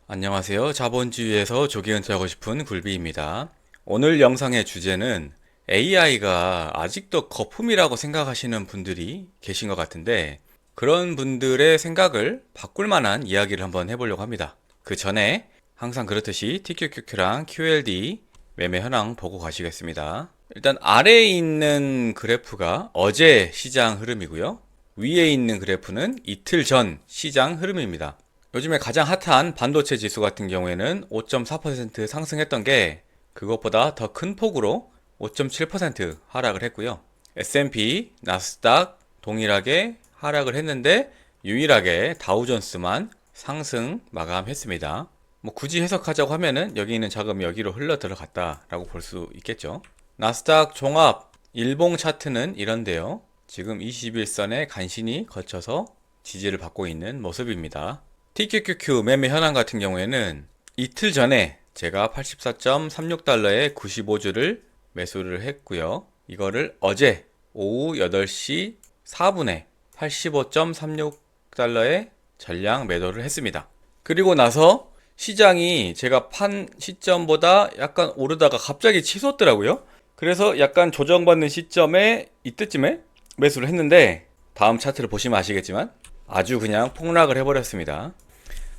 안녕하세요. 자본주의에서 조기 은퇴하고 싶은 굴비입니다. 오늘 영상의 주제는 AI가 아직도 거품이라고 생각하시는 분들이 계신 것 같은데 그런 분들의 생각을 바꿀 만한 이야기를 한번 해보려고 합니다. 그 전에 항상 그렇듯이 TQQQ랑 QLD 매매 현황 보고 가시겠습니다. 일단 아래에 있는 그래프가 어제 시장 흐름이고요. 위에 있는 그래프는 이틀 전 시장 흐름입니다. 요즘에 가장 핫한 반도체 지수 같은 경우에는 5.4% 상승했던 게 그것보다 더 큰 폭으로 5.7% 하락을 했고요. S&P, 나스닥 동일하게 하락을 했는데 유일하게 다우존스만 상승 마감했습니다. 뭐 굳이 해석하자고 하면은 여기 있는 자금이 여기로 흘러 들어갔다라고 볼 수 있겠죠. 나스닥 종합 일봉 차트는 이런데요. 지금 21선에 간신히 거쳐서 지지를 받고 있는 모습입니다. TQQQ 매매 현황 같은 경우에는 이틀 전에 제가 84.36달러에 95주를 매수를 했고요. 이거를 어제 오후 8시 4분에 85.36달러에 전량 매도를 했습니다. 그리고 나서 시장이 제가 판 시점보다 약간 오르다가 갑자기 치솟더라고요. 그래서 약간 조정받는 시점에 이때쯤에 매수를 했는데 다음 차트를 보시면 아시겠지만 아주 그냥 폭락을 해버렸습니다.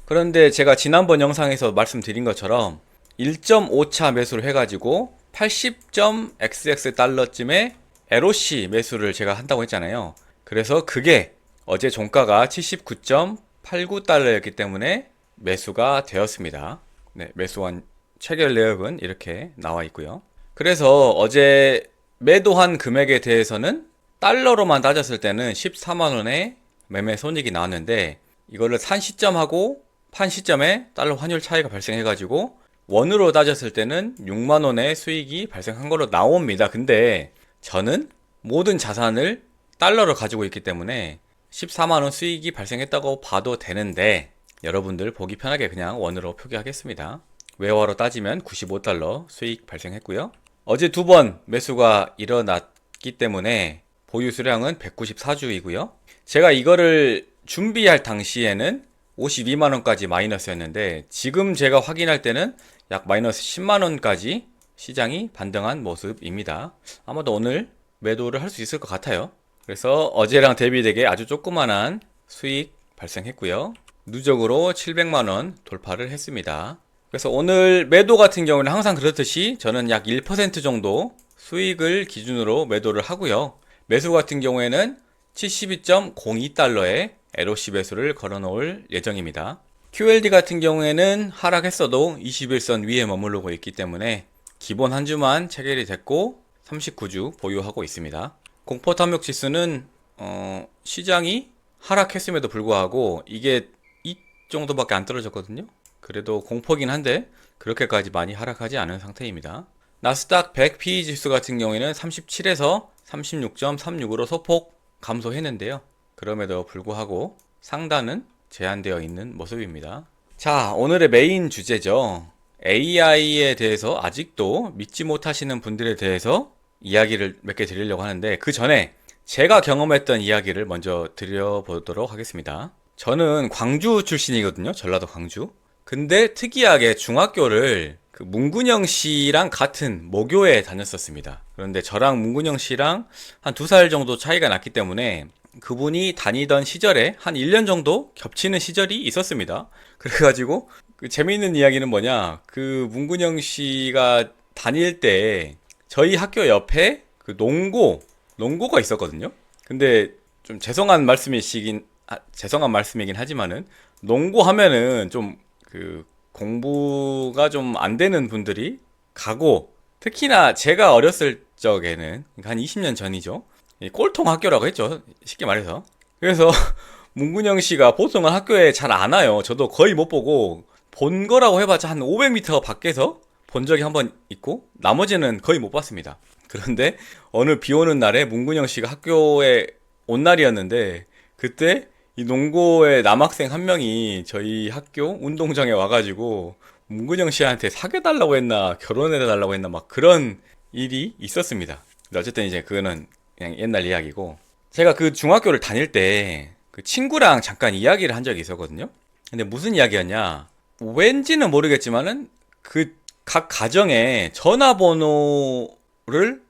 그런데 제가 지난번 영상에서 말씀드린 것처럼 1.5차 매수를 해가지고 80.xx 달러쯤에 LOC 매수를 제가 한다고 했잖아요. 그래서 그게 어제 종가가 79.89달러였기 때문에 매수가 되었습니다. 네, 매수한 체결 내역은 이렇게 나와 있고요. 그래서 어제 매도한 금액에 대해서는 달러로만 따졌을 때는 14만원의 매매 손익이 나왔는데 이거를 산 시점하고 판 시점에 달러 환율 차이가 발생해가지고 원으로 따졌을 때는 6만원의 수익이 발생한 걸로 나옵니다. 근데 저는 모든 자산을 달러로 가지고 있기 때문에 14만원 수익이 발생했다고 봐도 되는데 여러분들 보기 편하게 그냥 원으로 표기하겠습니다. 외화로 따지면 95달러 수익 발생했고요. 어제 두 번 매수가 일어났기 때문에 보유 수량은 194주이고요. 제가 이거를 준비할 당시에는 52만원까지 마이너스였는데 지금 제가 확인할 때는 약 마이너스 10만원까지 시장이 반등한 모습입니다. 아마도 오늘 매도를 할 수 있을 것 같아요. 그래서 어제랑 대비되게 아주 조그만한 수익 발생했고요. 누적으로 700만원 돌파를 했습니다. 그래서 오늘 매도 같은 경우는 항상 그렇듯이 저는 약 1% 정도 수익을 기준으로 매도를 하고요. 매수 같은 경우에는 72.02달러에 LOC 매수를 걸어 놓을 예정입니다. QLD 같은 경우에는 하락했어도 21선 위에 머무르고 있기 때문에 기본 한 주만 체결이 됐고 39주 보유하고 있습니다. 공포 탐욕 지수는 시장이 하락했음에도 불구하고 이게 이 정도밖에 안 떨어졌거든요. 그래도 공포긴 한데 그렇게까지 많이 하락하지 않은 상태입니다. 나스닥 100 PE 지수 같은 경우에는 37에서 36.36으로 소폭 감소했는데요. 그럼에도 불구하고 상단은 제한되어 있는 모습입니다. 자, 오늘의 메인 주제죠. AI에 대해서 아직도 믿지 못하시는 분들에 대해서 이야기를 몇 개 드리려고 하는데 그 전에 제가 경험했던 이야기를 먼저 드려보도록 하겠습니다. 저는 광주 출신이거든요. 전라도 광주. 근데 특이하게 중학교를 그 문근영 씨랑 같은 모교에 다녔었습니다. 그런데 저랑 문근영 씨랑 한 2살 정도 차이가 났기 때문에 그분이 다니던 시절에 한 1년 정도 겹치는 시절이 있었습니다. 그래가지고 그 재미있는 이야기는 뭐냐, 그 문근영 씨가 다닐 때 저희 학교 옆에 그 농고가 있었거든요. 근데 좀 죄송한 말씀이긴 하지만은 농고 하면은 좀 그 공부가 좀 안 되는 분들이 가고, 특히나 제가 어렸을 적에는 그러니까 한 20년 전이죠. 이 꼴통 학교라고 했죠. 쉽게 말해서. 그래서 문근영 씨가 보통은 학교에 잘 안 와요. 저도 거의 못 보고 본 거라고 해봤자 한 500m 밖에서 본 적이 한 번 있고 나머지는 거의 못 봤습니다. 그런데 어느 비 오는 날에 문근영 씨가 학교에 온 날이었는데 그때 이 농고의 남학생 한 명이 저희 학교 운동장에 와가지고 문근영 씨한테 사귀어달라고 했나 결혼해달라고 했나 막 그런 일이 있었습니다. 근데 어쨌든 이제 그거는 그냥 옛날 이야기고, 제가 그 중학교를 다닐 때 그 친구랑 잠깐 이야기를 한 적이 있었거든요. 근데 무슨 이야기였냐, 왠지는 모르겠지만은 그 각 가정에 전화번호를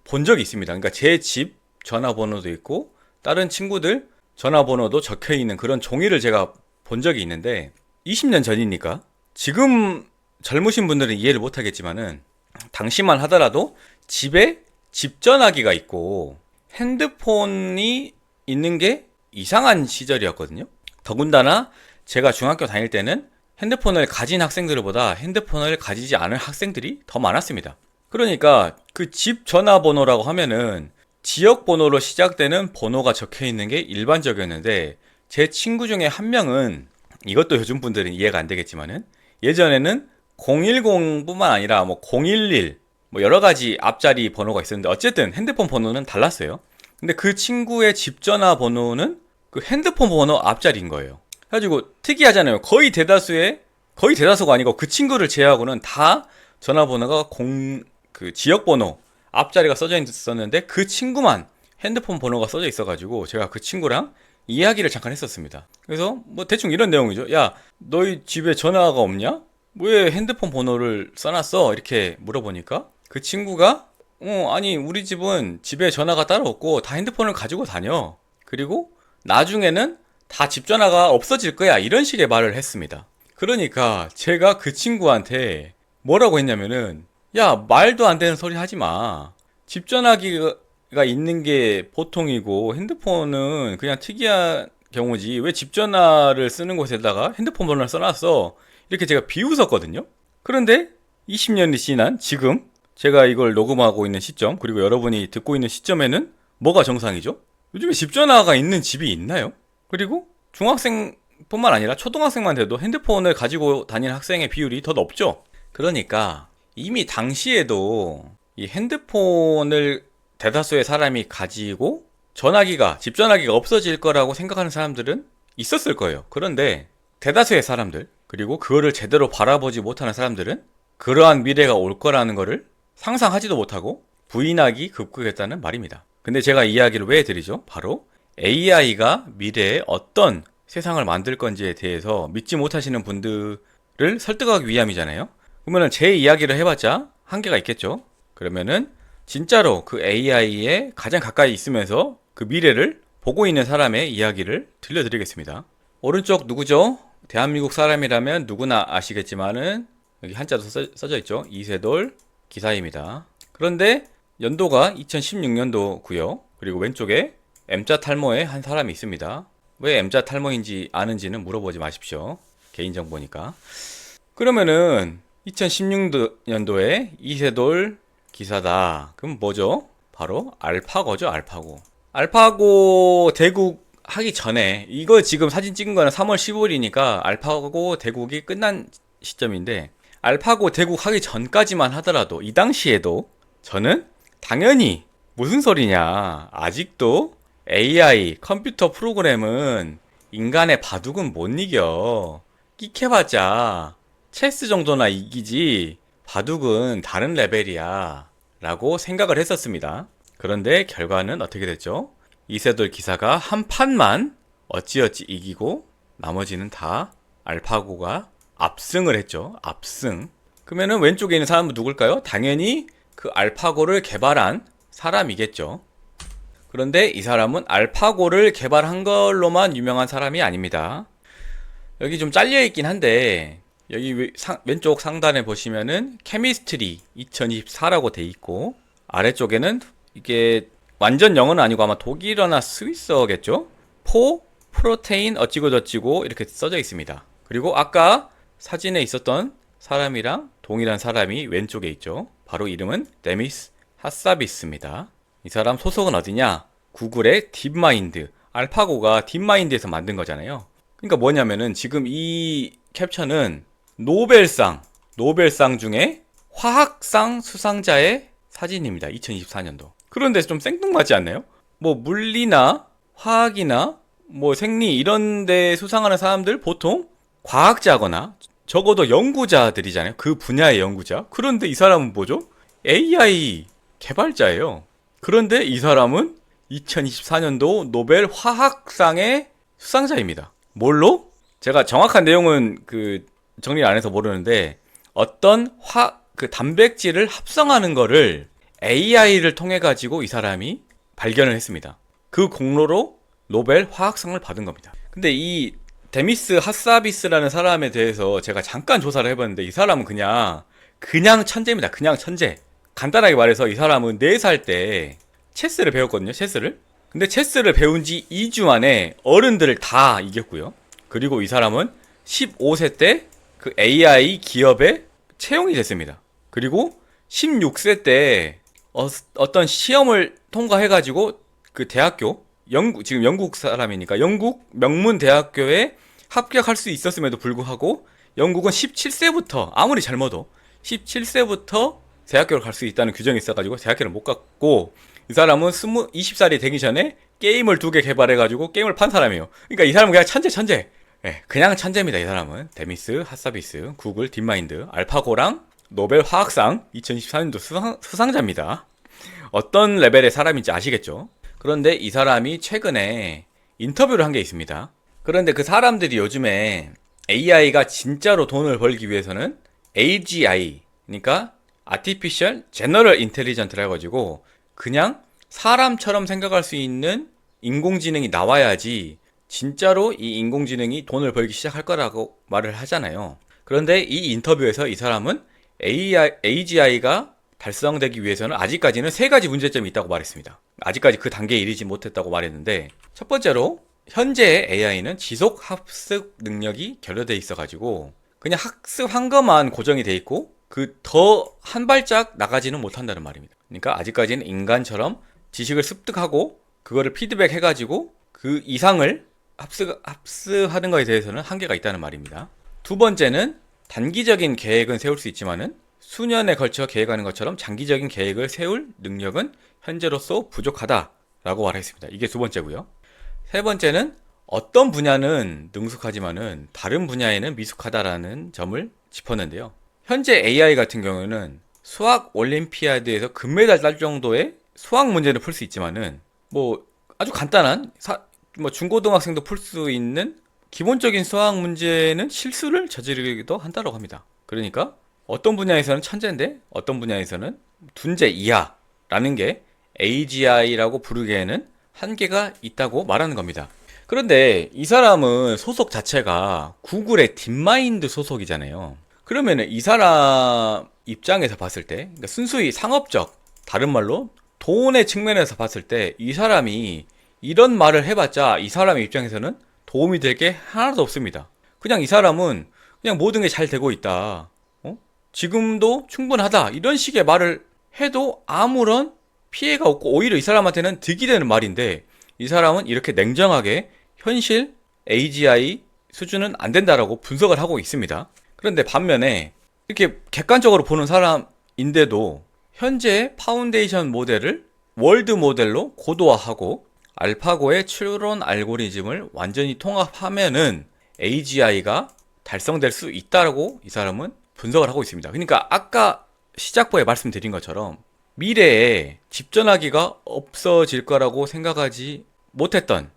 본 적이 있습니다. 그러니까 제 집 전화번호도 있고 다른 친구들 전화번호도 적혀 있는 그런 종이를 제가 본 적이 있는데 20년 전이니까 지금 젊으신 분들은 이해를 못 하겠지만은 당시만 하더라도 집에 집 전화기가 있고 핸드폰이 있는 게 이상한 시절이었거든요. 더군다나 제가 중학교 다닐 때는 핸드폰을 가진 학생들보다 핸드폰을 가지지 않은 학생들이 더 많았습니다. 그러니까 그 집 전화번호라고 하면은 지역 번호로 시작되는 번호가 적혀 있는 게 일반적이었는데 제 친구 중에 한 명은 이것도 요즘 분들은 이해가 안 되겠지만은 예전에는 010뿐만 아니라 뭐 011, 뭐 여러 가지 앞자리 번호가 있었는데 어쨌든 핸드폰 번호는 달랐어요. 근데 그 친구의 집 전화 번호는 그 핸드폰 번호 앞자리인 거예요. 그래가지고 특이하잖아요. 거의 대다수가 아니고 그 친구를 제외하고는 다 전화번호가 그 지역번호 앞자리가 써져 있었는데 그 친구만 핸드폰 번호가 써져 있어가지고 제가 그 친구랑 이야기를 잠깐 했었습니다. 그래서 뭐 대충 이런 내용이죠. 야, 너희 집에 전화가 없냐? 왜 핸드폰 번호를 써놨어? 이렇게 물어보니까 그 친구가 아니 우리 집은 집에 전화가 따로 없고 다 핸드폰을 가지고 다녀. 그리고 나중에는 다 집 전화가 없어질 거야. 이런 식의 말을 했습니다. 그러니까 제가 그 친구한테 뭐라고 했냐면은 야, 말도 안 되는 소리 하지 마. 집 전화기가 있는 게 보통이고 핸드폰은 그냥 특이한 경우지. 왜 집 전화를 쓰는 곳에다가 핸드폰 번호를 써놨어? 이렇게 제가 비웃었거든요. 그런데 20년이 지난 지금 제가 이걸 녹음하고 있는 시점, 그리고 여러분이 듣고 있는 시점에는 뭐가 정상이죠? 요즘에 집 전화가 있는 집이 있나요? 그리고 중학생뿐만 아니라 초등학생만 돼도 핸드폰을 가지고 다니는 학생의 비율이 더 높죠. 그러니까 이미 당시에도 이 핸드폰을 대다수의 사람이 가지고 집 전화기가 없어질 거라고 생각하는 사람들은 있었을 거예요. 그런데 대다수의 사람들, 그리고 그거를 제대로 바라보지 못하는 사람들은 그러한 미래가 올 거라는 거를 상상하지도 못하고 부인하기 급급했다는 말입니다. 근데 제가 이 이야기를 왜 드리죠? 바로 AI가 미래에 어떤 세상을 만들 건지에 대해서 믿지 못하시는 분들을 설득하기 위함이잖아요. 그러면은 제 이야기를 해봤자 한계가 있겠죠. 그러면은 진짜로 그 AI에 가장 가까이 있으면서 그 미래를 보고 있는 사람의 이야기를 들려드리겠습니다. 오른쪽 누구죠? 대한민국 사람이라면 누구나 아시겠지만은 여기 한자도 써져 있죠. 이세돌 기사입니다. 그런데 연도가 2016년도고요. 그리고 왼쪽에 M자 탈모의 한 사람이 있습니다. 왜 M자 탈모인지 아는지는 물어보지 마십시오. 개인정보니까. 그러면은 2016년도에 이세돌 기사다. 그럼 뭐죠? 바로 알파고죠, 알파고. 알파고 대국 하기 전에, 이거 지금 사진 찍은 거는 3월 15일이니까 알파고 대국이 끝난 시점인데, 알파고 대국 하기 전까지만 하더라도 이 당시에도 저는 당연히 무슨 소리냐, 아직도 AI 컴퓨터 프로그램은 인간의 바둑은 못 이겨. 끽해봤자 체스 정도나 이기지 바둑은 다른 레벨이야 라고 생각을 했었습니다. 그런데 결과는 어떻게 됐죠? 이세돌 기사가 한 판만 어찌어찌 이기고 나머지는 다 알파고가 압승을 했죠. 압승. 그러면은 왼쪽에 있는 사람은 누굴까요? 당연히 그 알파고를 개발한 사람이겠죠. 그런데 이 사람은 알파고를 개발한 걸로만 유명한 사람이 아닙니다. 여기 좀 잘려 있긴 한데 여기 왼쪽 상단에 보시면은 케미스트리 2024라고 돼 있고 아래쪽에는 이게 완전 영어는 아니고 아마 독일어나 스위스어겠죠? 프로테인 어찌고 저찌고 이렇게 써져 있습니다. 그리고 아까 사진에 있었던 사람이랑 동일한 사람이 왼쪽에 있죠. 바로 이름은 데미스 하사비스입니다. 이 사람 소속은 어디냐? 구글의 딥마인드. 알파고가 딥마인드에서 만든 거잖아요. 그러니까 뭐냐면은 지금 이 캡처는 노벨상 중에 화학상 수상자의 사진입니다. 2024년도. 그런데 좀 생뚱맞지 않나요? 뭐 물리나 화학이나 뭐 생리 이런 데 수상하는 사람들 보통 과학자거나 적어도 연구자들이잖아요. 그 분야의 연구자. 그런데 이 사람은 뭐죠? AI 개발자예요. 그런데 이 사람은 2024년도 노벨 화학상의 수상자입니다. 뭘로? 제가 정확한 내용은 정리를 안 해서 모르는데 어떤 그 단백질을 합성하는 거를 AI를 통해 가지고 이 사람이 발견을 했습니다. 그 공로로 노벨 화학상을 받은 겁니다. 근데 이 데미스 하사비스라는 사람에 대해서 제가 잠깐 조사를 해봤는데 이 사람은 그냥 천재입니다. 그냥 천재. 간단하게 말해서 이 사람은 4살 때 체스를 배웠거든요. 체스를. 근데 체스를 배운 지 2주 만에 어른들을 다 이겼고요. 그리고 이 사람은 15세 때 그 AI 기업에 채용이 됐습니다. 그리고 16세 때 어떤 시험을 통과해가지고 그 대학교, 지금 영국 사람이니까 영국 명문 대학교에 합격할 수 있었음에도 불구하고 영국은 17세부터 아무리 젊어도 17세부터 대학교를 갈 수 있다는 규정이 있어가지고 대학교를 못 갔고, 이 사람은 20살이 되기 전에 게임을 2개 개발해가지고 게임을 판 사람이에요. 그러니까 이 사람은 그냥 천재. 네, 그냥 천재입니다. 이 사람은 데미스 하사비스, 구글 딥마인드, 알파고랑 노벨 화학상 2024년도 수상자입니다. 어떤 레벨의 사람인지 아시겠죠? 그런데 이 사람이 최근에 인터뷰를 한 게 있습니다. 그런데 그 사람들이 요즘에 AI가 진짜로 돈을 벌기 위해서는 AGI, 그러니까 Artificial General Intelligence라 해가지고 그냥 사람처럼 생각할 수 있는 인공지능이 나와야지 진짜로 이 인공지능이 돈을 벌기 시작할 거라고 말을 하잖아요. 그런데 이 인터뷰에서 이 사람은 AGI가 달성되기 위해서는 아직까지는 3가지 문제점이 있다고 말했습니다. 아직까지 그 단계에 이르지 못했다고 말했는데, 첫 번째로 현재의 AI는 지속 학습 능력이 결여돼 있어가지고 그냥 학습한 것만 고정이 돼 있고 그 더 한 발짝 나가지는 못한다는 말입니다. 그러니까 아직까지는 인간처럼 지식을 습득하고 그거를 피드백 해가지고 그 이상을 합수하는 것에 대해서는 한계가 있다는 말입니다. 두 번째는 단기적인 계획은 세울 수 있지만은 수년에 걸쳐 계획하는 것처럼 장기적인 계획을 세울 능력은 현재로서 부족하다라고 말했습니다. 이게 두 번째고요. 세 번째는 어떤 분야는 능숙하지만은 다른 분야에는 미숙하다라는 점을 짚었는데요. 현재 AI 같은 경우는 수학 올림피아드에서 금메달 딸 정도의 수학 문제를 풀 수 있지만은 뭐 아주 간단한 중고등학생도 풀 수 있는 기본적인 수학 문제는 실수를 저지르기도 한다고 합니다. 그러니까 어떤 분야에서는 천재인데 어떤 분야에서는 둔재 이하라는 게 AGI라고 부르기에는 한계가 있다고 말하는 겁니다. 그런데 이 사람은 소속 자체가 구글의 딥마인드 소속이잖아요. 그러면은 이 사람 입장에서 봤을 때, 그러니까 순수히 상업적, 다른 말로 돈의 측면에서 봤을 때 이 사람이 이런 말을 해봤자 이 사람의 입장에서는 도움이 될 게 하나도 없습니다. 그냥 이 사람은 그냥 모든 게 잘 되고 있다. 지금도 충분하다. 이런 식의 말을 해도 아무런 피해가 없고 오히려 이 사람한테는 득이 되는 말인데, 이 사람은 이렇게 냉정하게 현실 AGI 수준은 안 된다라고 분석을 하고 있습니다. 그런데 반면에 이렇게 객관적으로 보는 사람인데도 현재 파운데이션 모델을 월드 모델로 고도화하고 알파고의 추론 알고리즘을 완전히 통합하면은 AGI가 달성될 수 있다라고 이 사람은 분석을 하고 있습니다. 그러니까 아까 시작부에 말씀드린 것처럼 미래에 집 전화기가 없어질 거라고 생각하지 못했던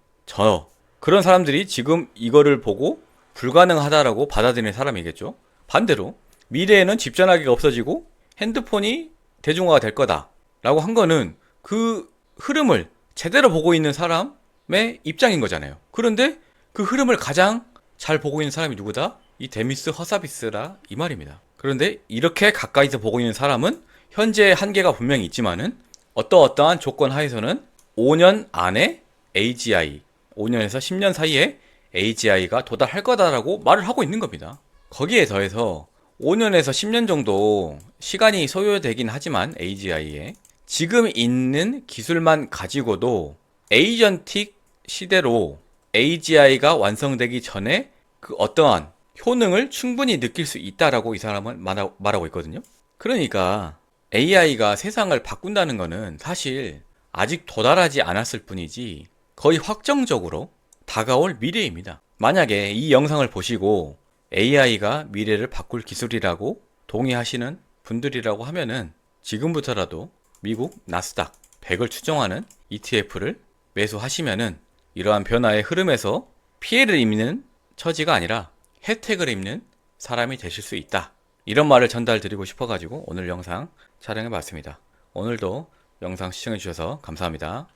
그런 사람들이 지금 이거를 보고 불가능하다라고 받아들이는 사람이겠죠. 반대로 미래에는 집 전화기가 없어지고 핸드폰이 대중화가 될 거다라고 한 거는 그 흐름을 제대로 보고 있는 사람의 입장인 거잖아요. 그런데 그 흐름을 가장 잘 보고 있는 사람이 누구다? 이 데미스 허사비스라 이 말입니다. 그런데 이렇게 가까이서 보고 있는 사람은 현재의 한계가 분명히 있지만은 어떠한 조건 하에서는 5년 안에 AGI, 5년에서 10년 사이에 AGI가 도달할 거다라고 말을 하고 있는 겁니다. 거기에 더해서 5년에서 10년 정도 시간이 소요되긴 하지만 AGI에 지금 있는 기술만 가지고도 에이전틱 시대로 AGI가 완성되기 전에 그 어떠한 효능을 충분히 느낄 수 있다라고 이 사람은 말하고 있거든요. 그러니까 AI가 세상을 바꾼다는 거는 사실 아직 도달하지 않았을 뿐이지 거의 확정적으로 다가올 미래입니다. 만약에 이 영상을 보시고 AI가 미래를 바꿀 기술이라고 동의하시는 분들이라고 하면은 지금부터라도 미국 나스닥 100을 추종하는 ETF를 매수하시면은 이러한 변화의 흐름에서 피해를 입는 처지가 아니라 혜택을 입는 사람이 되실 수 있다. 이런 말을 전달드리고 싶어가지고 오늘 영상 촬영해 봤습니다. 오늘도 영상 시청해 주셔서 감사합니다.